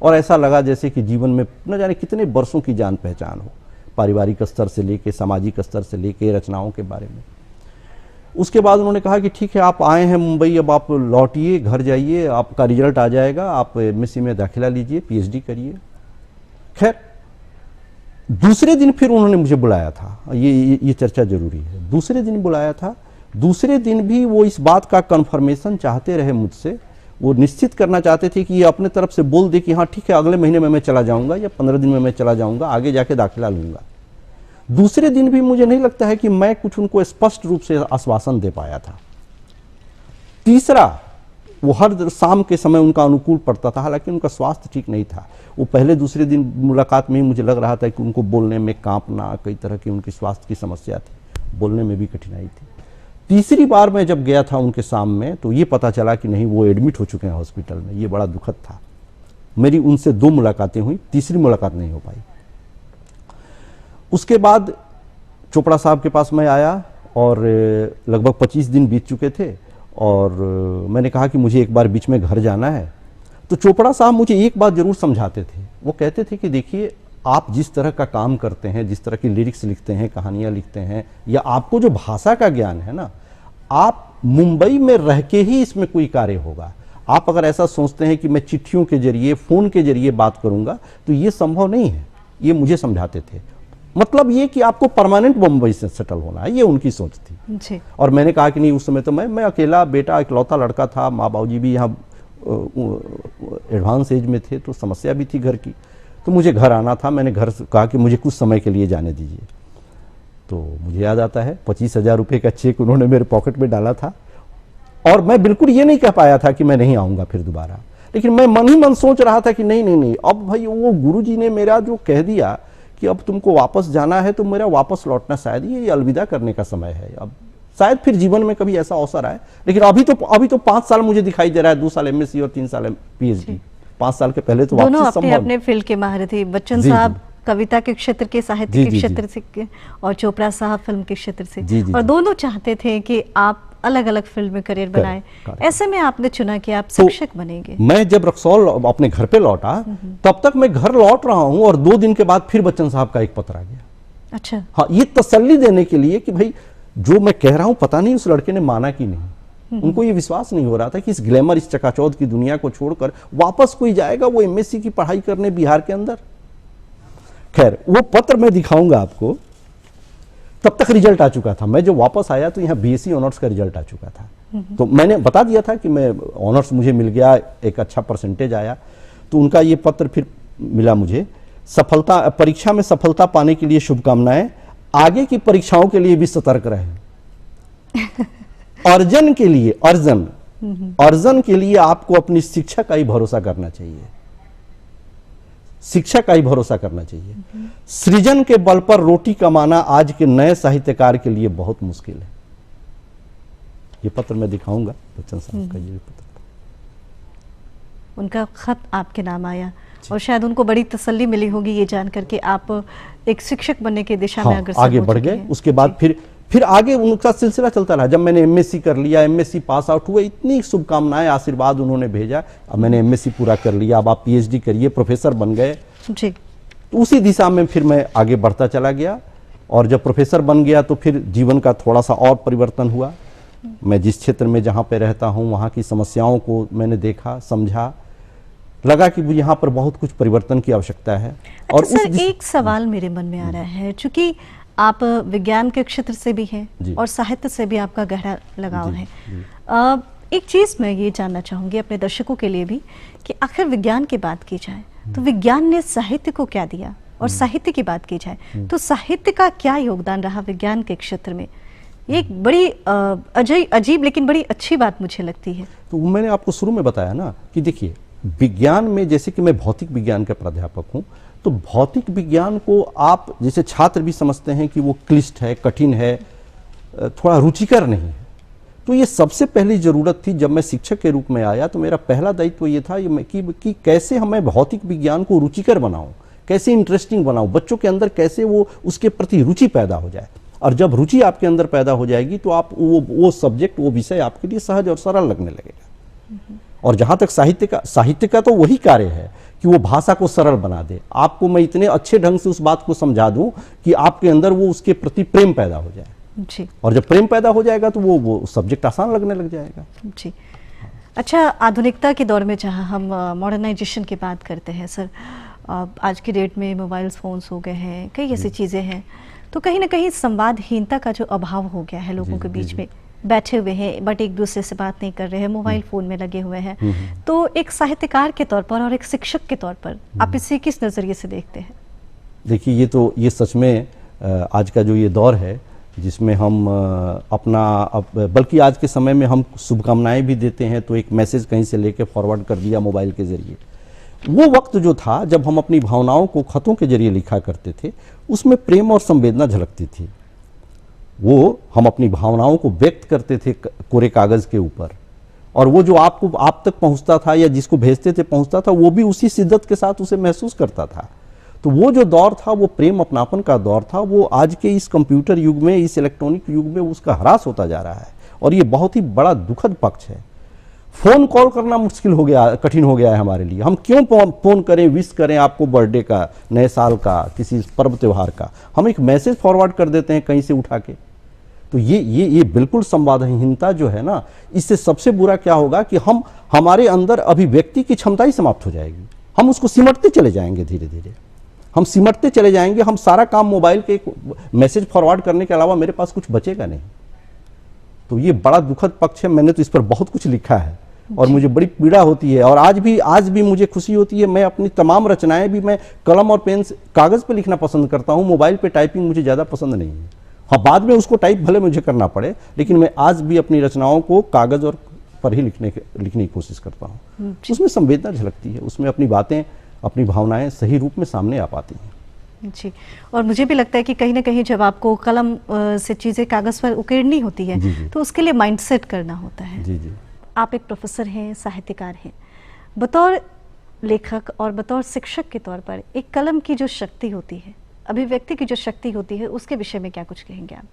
और ऐसा लगा जैसे कि जीवन में न जाने कितने वर्षों की जान पहचान हो, पारिवारिक स्तर से लेके सामाजिक स्तर से लेके रचनाओं के बारे में। उसके बाद उन्होंने कहा कि ठीक है, आप आए हैं मुंबई, अब आप लौटिए, घर जाइए, आपका रिजल्ट आ जाएगा, आप एमएससी में दाखिला लीजिए, पीएचडी करिए। खैर, दूसरे दिन फिर उन्होंने मुझे बुलाया था, ये चर्चा जरूरी है। दूसरे दिन बुलाया था, दूसरे दिन भी वो इस बात का कंफर्मेशन चाहते रहे मुझसे, वो निश्चित करना चाहते थे कि ये अपने तरफ से बोल दे कि हाँ ठीक है, अगले महीने में मैं चला जाऊंगा या 15 दिन में मैं चला जाऊंगा, आगे जाके दाखिला लूंगा। दूसरे दिन भी मुझे नहीं लगता है कि मैं कुछ उनको स्पष्ट रूप से आश्वासन दे पाया था। तीसरा, वो हर शाम के समय उनका अनुकूल पड़ता था, हालांकि उनका स्वास्थ्य ठीक नहीं था। वो पहले दूसरे दिन मुलाकात में ही मुझे लग रहा था कि उनको बोलने में कांपना, कई तरह की उनकी स्वास्थ्य की समस्या थी, बोलने में भी कठिनाई थी। तीसरी बार मैं जब गया था उनके सामने तो ये पता चला कि नहीं, वो एडमिट हो चुके हैं हॉस्पिटल में। ये बड़ा दुखद था। मेरी उनसे 2 मुलाकातें हुई, तीसरी मुलाकात नहीं हो पाई। उसके बाद चोपड़ा साहब के पास मैं आया और लगभग 25 दिन बीत चुके थे और मैंने कहा कि मुझे एक बार बीच में घर जाना है। तो चोपड़ा साहब मुझे एक बात जरूर समझाते थे। वो कहते थे कि देखिए, आप जिस तरह का काम करते हैं, जिस तरह की लिरिक्स लिखते हैं, कहानियां लिखते हैं, या आपको जो भाषा का ज्ञान है ना, आप मुंबई में रह के ही इसमें कोई कार्य होगा। आप अगर ऐसा सोचते हैं कि मैं चिट्ठियों के जरिए, फोन के जरिए बात करूंगा, तो ये संभव नहीं है। ये मुझे समझाते थे। मतलब ये कि आपको परमानेंट मुंबई से सेटल होना है, ये उनकी सोच थी जी। और मैंने कहा कि नहीं, उस समय तो मैं अकेला बेटा, इकलौता लड़का था, माँ बाबूजी भी यहाँ एडवांस एज में थे, तो समस्या भी थी घर की, तो मुझे घर आना था। मैंने घर कहा कि मुझे कुछ समय के लिए जाने दीजिए। तो मुझे याद आता है 25,000 रुपये का चेक उन्होंने मेरे पॉकेट में डाला था और मैं बिल्कुल ये नहीं कह पाया था कि मैं नहीं आऊँगा फिर दोबारा, लेकिन मैं मन ही मन सोच रहा था कि नहीं नहीं नहीं, अब भाई वो गुरुजी ने मेरा जो कह दिया कि अब तुमको वापस जाना है, तो मेरा वापस लौटना शायद ये अलविदा करने का समय है। अब शायद फिर जीवन में कभी ऐसा अवसर आए, लेकिन अभी तो 5 साल मुझे दिखाई दे रहा है, 2 साल एमएससी और 3 साल पीएचडी। 5 साल के पहले तो दोनों वापसी अपने संभव अपने फील्ड के माहिर थे। बच्चन जी, साहब जी। कविता के क्षेत्र के, साहित्य जी, के जी, क्षेत्र से, और चोपड़ा साहब फिल्म के क्षेत्र से। जी, जी, और जी। दोनों चाहते थे कि आप अलग अलग फील्ड में करियर बनाएं। करेक्ट। ऐसे में आपने चुना कि आप तो शिक्षक बनेंगे। मैं जब रक्सौल अपने घर पे लौटा, तब तक मैं घर लौट रहा हूं और 2 दिन के बाद फिर बच्चन साहब का एक पत्र आ गया। अच्छा। हाँ, ये तसल्ली देने के लिए कि भाई जो मैं कह रहा हूं, पता नहीं उस लड़के ने माना कि नहीं। उनको ये विश्वास नहीं हो रहा था कि इस ग्लैमर, इस चकाचौंध की दुनिया को छोड़कर वापस कोई जाएगा वो एमएससी की पढ़ाई करने बिहार के अंदर। खैर, वो पत्र मैं दिखाऊंगा आपको। तब तक रिजल्ट आ चुका था। मैं जो वापस आया तो यहाँ बीएससी ऑनर्स का रिजल्ट आ चुका था। तो मैंने बता दिया था कि मैं ऑनर्स मुझे मिल गया, एक अच्छा परसेंटेज आया। तो उनका ये पत्र फिर मिला मुझे, सफलता, परीक्षा में सफलता पाने के लिए शुभकामनाएं, आगे की परीक्षाओं के लिए भी सतर्क रहें। अर्जन के लिए, अर्जन के लिए आपको अपनी शिक्षा का ही भरोसा करना चाहिए। शिक्षा का ही भरोसा करना चाहिए। सृजन के बल पर रोटी कमाना आज के नए साहित्यकार के लिए बहुत मुश्किल है। ये पत्र मैं दिखाऊंगा, बच्चन साहब का ये पत्र। उनका खत आपके नाम आया और शायद उनको बड़ी तसल्ली मिली होगी ये जानकर कि आप एक शिक्षक बनने की दिशा में अग्रसर आगे हो बढ़ चुके गए। हैं। उसके बाद फिर आगे उनका सिलसिला चलता रहा। जब मैंने एमएससी कर लिया, एमएससी पास आउट हुआ, इतनी शुभकामनाएं, आशीर्वाद उन्होंने भेजा। अब मैंने एमएससी पूरा कर लिया, अब आप पीएचडी करिए, प्रोफेसर बन गए। जी। तो उसी दिशा में फिर मैं आगे बढ़ता चला गया और जब प्रोफेसर बन गया तो फिर जीवन का थोड़ा सा और परिवर्तन हुआ। मैं जिस क्षेत्र में जहाँ पे रहता हूँ वहाँ की समस्याओं को मैंने देखा, समझा, लगा कि यहाँ पर बहुत कुछ परिवर्तन की आवश्यकता है। और सर, एक सवाल मेरे मन में आ रहा है, चूंकि आप विज्ञान के क्षेत्र से भी हैं और साहित्य से भी आपका गहरा लगाव है। एक चीज मैं ये जानना चाहूंगी अपने दर्शकों के लिए भी कि आखिर विज्ञान की बात की जाए तो विज्ञान ने साहित्य को क्या दिया, और साहित्य की बात की जाए तो साहित्य का क्या योगदान रहा विज्ञान के क्षेत्र में। ये एक बड़ी अजीब लेकिन बड़ी अच्छी बात मुझे लगती है। तो मैंने आपको शुरू में बताया ना कि देखिए, विज्ञान में, जैसे कि मैं भौतिक विज्ञान का प्राध्यापक हूं, तो भौतिक विज्ञान को आप जैसे छात्र भी समझते हैं कि वो क्लिष्ट है, कठिन है, थोड़ा रुचिकर नहीं है। तो ये सबसे पहली जरूरत थी। जब मैं शिक्षक के रूप में आया तो मेरा पहला दायित्व ये था कि कैसे हमें भौतिक विज्ञान को रुचिकर बनाऊं, कैसे इंटरेस्टिंग बनाऊं, बच्चों के अंदर कैसे वो उसके प्रति रुचि पैदा हो जाए। और जब रुचि आपके अंदर पैदा हो जाएगी तो आप वो सब्जेक्ट, वो विषय आपके लिए सहज और सरल लगने लगेगा। और जहां तक साहित्य का तो वही कार्य है कि वो भाषा को सरल बना दे। आपको मैं इतने अच्छे ढंग से उस बात को समझा दूं कि आपके अंदर वो उसके प्रति प्रेम पैदा हो जाए जी। और जब प्रेम पैदा हो जाएगा तो वो सब्जेक्ट आसान लगने लग जाएगा जी। अच्छा, आधुनिकता के दौर में जहाँ हम मॉडर्नाइजेशन की बात करते हैं सर, आज की डेट में मोबाइल फ़ोन्स हो गए हैं, कई ऐसी चीज़ें हैं, तो कहीं ना कहीं संवादहीनता का जो अभाव हो गया है लोगों के बीच में, बैठे हुए हैं बट एक दूसरे से बात नहीं कर रहे हैं, मोबाइल फ़ोन में लगे हुए हैं। तो एक साहित्यकार के तौर पर और एक शिक्षक के तौर पर आप इसे किस नज़रिए से देखते हैं? देखिए, ये सच में आज का जो ये दौर है जिसमें हम बल्कि आज के समय में हम शुभकामनाएं भी देते हैं, तो एक मैसेज कहीं से लेके फॉरवर्ड कर दिया मोबाइल के ज़रिए। वो वक्त जो था जब हम अपनी भावनाओं को खतों के जरिए लिखा करते थे, उसमें प्रेम और संवेदना झलकती थी। वो हम अपनी भावनाओं को व्यक्त करते थे कोरे कागज़ के ऊपर, और वो जो आप तक पहुंचता था या जिसको भेजते थे पहुंचता था, वो भी उसी शिद्दत के साथ उसे महसूस करता था। तो वो जो दौर था वो प्रेम अपनापन का दौर था। वो आज के इस कंप्यूटर युग में, इस इलेक्ट्रॉनिक युग में उसका ह्रास होता जा रहा है, और ये बहुत ही बड़ा दुखद पक्ष है। फ़ोन कॉल करना मुश्किल हो गया, कठिन हो गया है हमारे लिए। हम क्यों फ़ोन करें, विश करें आपको बर्थडे का, नए साल का, किसी पर्व त्यौहार का, हम एक मैसेज फॉरवर्ड कर देते हैं कहीं से उठा के। तो ये बिल्कुल संवादहीनता जो है ना, इससे सबसे बुरा क्या होगा कि हमारे अंदर अभिव्यक्ति की क्षमता ही समाप्त हो जाएगी। हम उसको सिमटते चले जाएंगे, धीरे धीरे हम सिमटते चले जाएंगे। हम सारा काम मोबाइल के मैसेज फॉरवर्ड करने के अलावा मेरे पास कुछ बचेगा नहीं। तो ये बड़ा दुखद पक्ष है। मैंने तो इस पर बहुत कुछ लिखा है और मुझे बड़ी पीड़ा होती है, और आज भी मुझे खुशी होती है। मैं अपनी तमाम रचनाएं भी मैं कलम और पेन से कागज़ पे लिखना पसंद करता हूँ। मोबाइल पे टाइपिंग मुझे ज़्यादा पसंद नहीं है। हाँ, बाद में उसको टाइप भले मुझे करना पड़े, लेकिन मैं आज भी अपनी रचनाओं को कागज़ और पर ही लिखने की कोशिश करता हूँ। उसमें संवेदना झलकती है, उसमें अपनी बातें, अपनी भावनाएं सही रूप में सामने आ पाती हैं। जी, और मुझे भी लगता है कि कहीं ना कहीं जब आपको कलम से चीज़ें कागज़ पर उकेरनी होती है, जी। तो उसके लिए माइंडसेट करना होता है। जी जी। आप एक प्रोफेसर हैं, साहित्यकार हैं, बतौर लेखक और बतौर शिक्षक के तौर पर एक कलम की जो शक्ति होती है, अभिव्यक्ति की जो शक्ति होती है, उसके विषय में क्या कुछ कहेंगे आप?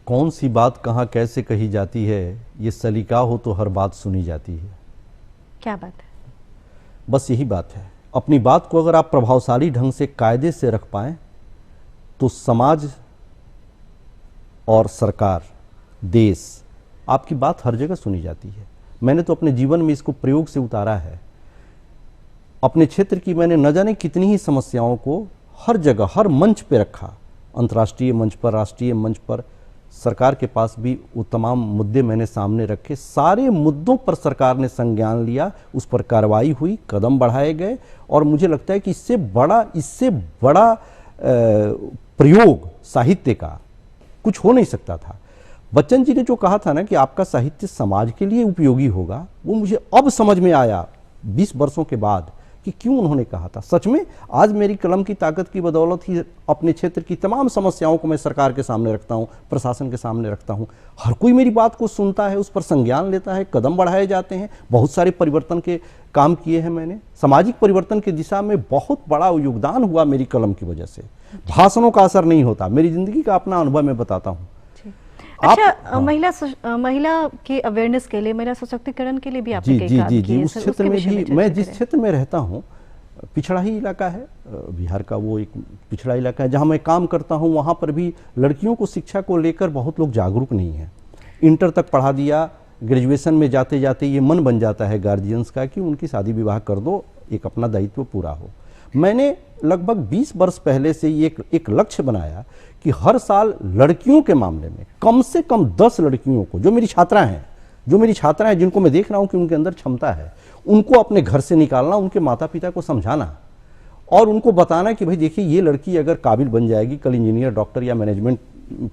कौन सी बात कहाँ कैसे कही जाती है, ये सलीका हो तो हर बात सुनी जाती है। क्या बात है? बस यही बात है। अपनी बात को अगर आप प्रभावशाली ढंग से कायदे से रख पाएं, तो समाज और सरकार, देश, आपकी बात हर जगह सुनी जाती है। मैंने तो अपने जीवन में इसको प्रयोग से उतारा है। अपने क्षेत्र की मैंने न जाने कितनी ही समस्याओं को हर जगह, हर मंच पे रखा। अंतर्राष्ट्रीय मंच पर, राष्ट्रीय मंच पर, सरकार के पास भी वो तमाम मुद्दे मैंने सामने रखे। सारे मुद्दों पर सरकार ने संज्ञान लिया, उस पर कार्रवाई हुई, कदम बढ़ाए गए, और मुझे लगता है कि इससे बड़ा प्रयोग साहित्य का कुछ हो नहीं सकता था। बच्चन जी ने जो कहा था ना कि आपका साहित्य समाज के लिए उपयोगी होगा, वो मुझे अब समझ में आया 20 वर्षों के बाद कि क्यों उन्होंने कहा था। सच में आज मेरी कलम की ताकत की बदौलत ही अपने क्षेत्र की तमाम समस्याओं को मैं सरकार के सामने रखता हूँ, प्रशासन के सामने रखता हूँ। हर कोई मेरी बात को सुनता है, उस पर संज्ञान लेता है, कदम बढ़ाए जाते हैं। बहुत सारे परिवर्तन के काम किए हैं मैंने। सामाजिक परिवर्तन की दिशा में बहुत बड़ा योगदान हुआ मेरी कलम की वजह से। भाषणों का असर नहीं होता, मेरी जिंदगी का अपना अनुभव मैं बताता हूँ। अच्छा, महिला के अवेयरनेस के लिए, महिला सशक्तिकरण के लिए भी आपने कई काम किए हैं। उस क्षेत्र में भी मैं जिस क्षेत्र में रहता हूँ, पिछड़ा ही इलाका है बिहार का, वो एक पिछड़ा इलाका है जहाँ मैं काम करता हूँ। वहाँ पर भी लड़कियों को शिक्षा को लेकर बहुत लोग जागरूक नहीं हैं। इंटर तक पढ़ा दिया, ग्रेजुएशन में जाते जाते ये मन बन जाता है गार्जियंस का कि उनकी शादी विवाह कर दो, एक अपना दायित्व पूरा हो। मैंने लगभग 20 वर्ष पहले से ये एक लक्ष्य बनाया कि हर साल लड़कियों के मामले में कम से कम 10 लड़कियों को, जो मेरी छात्राएं हैं, जिनको मैं देख रहा हूं कि उनके अंदर क्षमता है, उनको अपने घर से निकालना, उनके माता पिता को समझाना और उनको बताना कि भाई देखिए, ये लड़की अगर काबिल बन जाएगी, कल इंजीनियर, डॉक्टर या मैनेजमेंट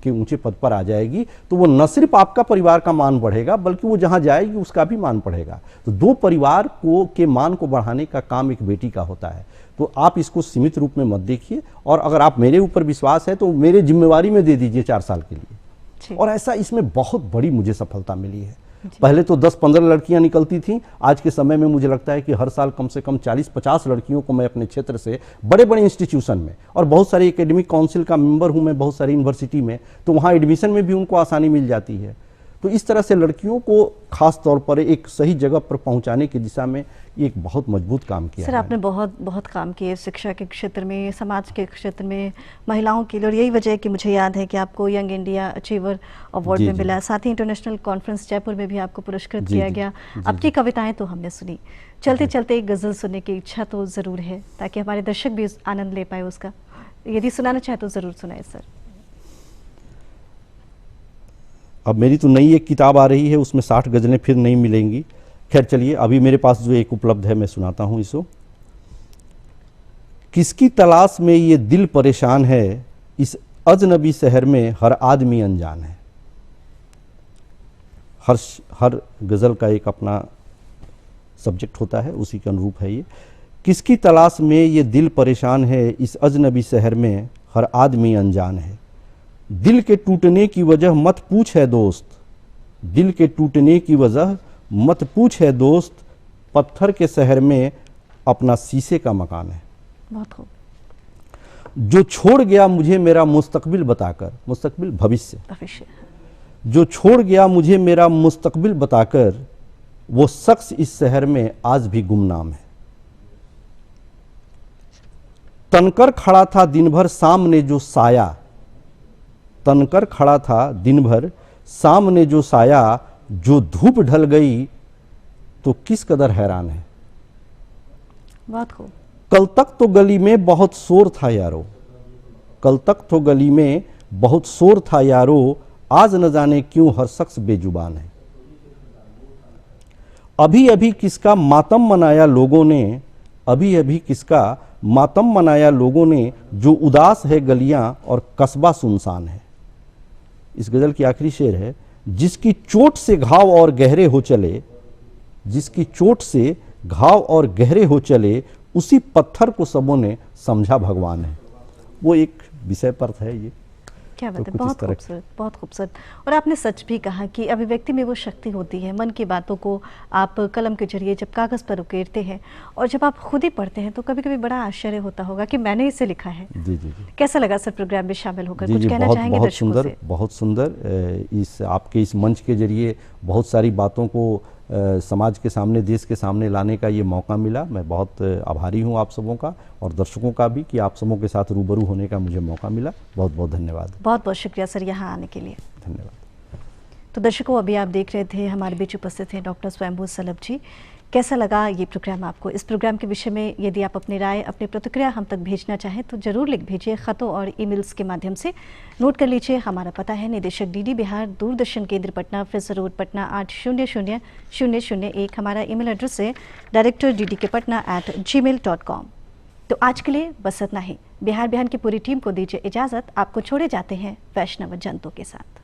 के ऊंचे पद पर आ जाएगी, तो वो न सिर्फ आपका परिवार का मान बढ़ेगा, बल्कि वो जहां जाएगी उसका भी मान बढ़ेगा। तो 2 परिवार के मान को बढ़ाने का काम एक बेटी का होता है। तो आप इसको सीमित रूप में मत देखिए, और अगर आप मेरे ऊपर विश्वास है तो मेरे जिम्मेवारी में दे दीजिए 4 साल के लिए। और ऐसा इसमें बहुत बड़ी मुझे सफलता मिली है। पहले तो 10-15 लड़कियां निकलती थीं, आज के समय में मुझे लगता है कि हर साल कम से कम 40-50 लड़कियों को मैं अपने क्षेत्र से बड़े बड़े इंस्टीट्यूशन में, और बहुत सारी एकेडमिक काउंसिल का मेंबर हूं मैं बहुत सारी यूनिवर्सिटी में, तो वहां एडमिशन में भी उनको आसानी मिल जाती है। तो इस तरह से लड़कियों को खास तौर पर एक सही जगह पर पहुंचाने की दिशा में ये एक बहुत मजबूत काम किया सर, है। आपने बहुत बहुत काम किए शिक्षा के क्षेत्र में, समाज के क्षेत्र में, महिलाओं के लिए, और यही वजह है कि मुझे याद है कि आपको यंग इंडिया अचीवर अवार्ड जी, में जी। मिला। साथ ही इंटरनेशनल कॉन्फ्रेंस जयपुर में भी आपको पुरस्कृत जी, किया जी, गया। जी, आपकी जी। कविताएं तो हमने सुनी, चलते चलते एक गज़ल सुनने की इच्छा तो ज़रूर है, ताकि हमारे दर्शक भी आनंद ले पाए उसका। यदि सुनाना चाहे तो ज़रूर सुनाए सर। अब मेरी तो नई एक किताब आ रही है, उसमें 60 गज़लें फिर नहीं मिलेंगी। खैर चलिए, अभी मेरे पास जो एक उपलब्ध है मैं सुनाता हूँ इसको। किसकी तलाश में ये दिल परेशान है, इस अजनबी शहर में हर आदमी अनजान है। हर गज़ल का एक अपना सब्जेक्ट होता है, उसी के अनुरूप है ये। किसकी तलाश में ये दिल परेशान है, इस अजनबी शहर में हर आदमी अनजान है। दिल के टूटने की वजह मत पूछ है दोस्त, दिल के टूटने की वजह मत पूछ है दोस्त, पत्थर के शहर में अपना शीशे का मकान है। बहुत खूब। जो छोड़ गया मुझे मेरा मुस्तकबिल बताकर, मुस्तकबिल भविष्य, भविष्य। जो छोड़ गया मुझे मेरा मुस्तकबिल बताकर, वो शख्स इस शहर में आज भी गुमनाम है। तनकर खड़ा था दिन भर सामने जो साया, तनकर खड़ा था दिन भर सामने जो साया, जो धूप ढल गई तो किस कदर हैरान है। बहुत खूब। कल तक तो गली में बहुत शोर था यारो, कल तक तो गली में बहुत शोर था यारो, आज न जाने क्यों हर शख्स बेजुबान है। अभी अभी किसका मातम मनाया लोगों ने, अभी अभी किसका मातम मनाया लोगों ने, जो उदास है गलियां और कस्बा सुनसान है। इस गजल की आखिरी शेर है, जिसकी चोट से घाव और गहरे हो चले, जिसकी चोट से घाव और गहरे हो चले, उसी पत्थर को सबों ने समझा भगवान है। वो एक विषय पर है ये। क्या बात है, कुछ इस बहुत तरह खूबसूरत, बहुत खूबसूरत। और आपने सच भी कहा कि अभिव्यक्ति में वो शक्ति होती है। मन की बातों को आप कलम के जरिए जब कागज़ पर उकेरते हैं और जब आप खुद ही पढ़ते हैं तो कभी कभी बड़ा आश्चर्य होता होगा कि मैंने इसे लिखा है। जी जी जी कैसा लगा सर प्रोग्राम में शामिल होकर? जी कुछ जी, कहना बहुत चाहेंगे बहुत दर्शकों सुंदर, से? बहुत सुंदर। इस आपके इस मंच के जरिए बहुत सारी बातों को समाज के सामने, देश के सामने लाने का ये मौका मिला। मैं बहुत आभारी हूँ आप सबों का और दर्शकों का भी कि आप सबों के साथ रूबरू होने का मुझे मौका मिला। बहुत बहुत धन्यवाद। बहुत बहुत शुक्रिया सर यहाँ आने के लिए। धन्यवाद। तो दर्शकों, अभी आप देख रहे थे हमारे बीच उपस्थित हैं डॉक्टर स्वयंभू सलभ जी। कैसा लगा ये प्रोग्राम आपको? इस प्रोग्राम के विषय में यदि आप अपनी राय, अपनी प्रतिक्रिया हम तक भेजना चाहें तो ज़रूर लिख भेजिए, ख़तों और ईमेल्स के माध्यम से। नोट कर लीजिए, हमारा पता है निदेशक डीडी बिहार, दूरदर्शन केंद्र पटना, फ्रिज रोड पटना 800001। हमारा ईमेल एड्रेस है directorddkpatna@gmail.com। तो आज के लिए बस इतना ही। बिहार बिहान की पूरी टीम को दीजिए इजाज़त। आपको छोड़े जाते हैं वैष्णव जंतु के साथ।